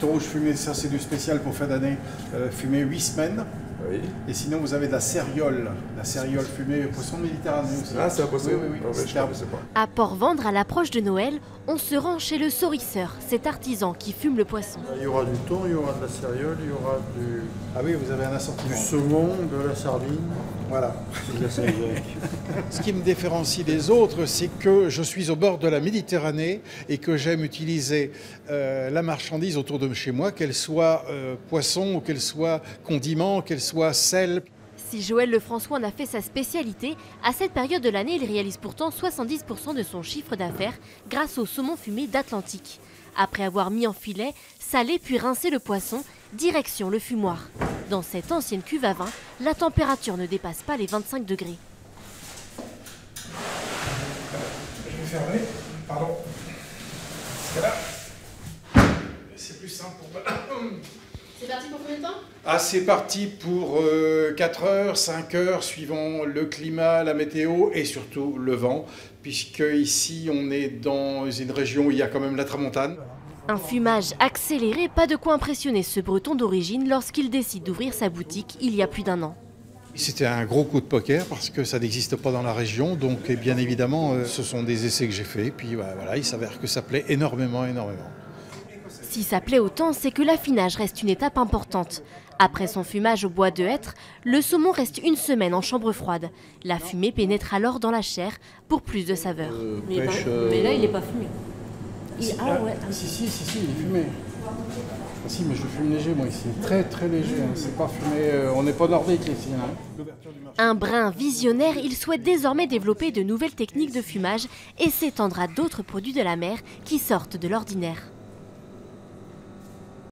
thon rouge fumé, ça c'est du spécial pour fin d'année, fumé 8 semaines. Oui. Et sinon, vous avez de la céréole fumée, poisson méditerranéen aussi. Ah, c'est un poisson. Oui. Ah, ouais, je ne connaissais pas. À Port-Vendre, à l'approche de Noël, on se rend chez le Saurisseur, cet artisan qui fume le poisson. Il y aura du thon, il y aura de la céréole, il y aura Ah oui, vous avez un assortiment. du saumon, de la sardine. Voilà. De la sardine. Ce qui me différencie des autres, c'est que je suis au bord de la Méditerranée et que j'aime utiliser la marchandise autour de chez moi, qu'elle soit poisson, ou qu'elle soit condiment, qu'elle soit sel. Si Joël Lefrançois en a fait sa spécialité, à cette période de l'année, il réalise pourtant 70% de son chiffre d'affaires grâce au saumon fumé d'Atlantique. Après avoir mis en filet, salé puis rincé le poisson, direction le fumoir. Dans cette ancienne cuve à vin, la température ne dépasse pas les 25 degrés. Je vais fermer, pardon. Parce que là, c'est plus simple pour moi. C'est parti pour combien de temps ? Ah, c'est parti pour 4 heures, 5 heures, suivant le climat, la météo et surtout le vent, puisque ici on est dans une région où il y a quand même la tramontane. Un fumage accéléré, pas de quoi impressionner ce breton d'origine lorsqu'il décide d'ouvrir sa boutique il y a plus d'1 an. C'était un gros coup de poker parce que ça n'existe pas dans la région, donc bien évidemment ce sont des essais que j'ai faits, puis voilà, il s'avère que ça plaît énormément. Si ça plaît autant, c'est que l'affinage reste une étape importante. Après son fumage au bois de hêtre, le saumon reste 1 semaine en chambre froide. La fumée pénètre alors dans la chair pour plus de saveur. Mais là, il n'est pas fumé. Ah ouais. Si, il est fumé. Ah, si, mais je fume léger moi ici. Très léger, hein. C'est pas fumé. On n'est pas nordique ici. Hein. Un brin visionnaire, il souhaite désormais développer de nouvelles techniques de fumage et s'étendre à d'autres produits de la mer qui sortent de l'ordinaire.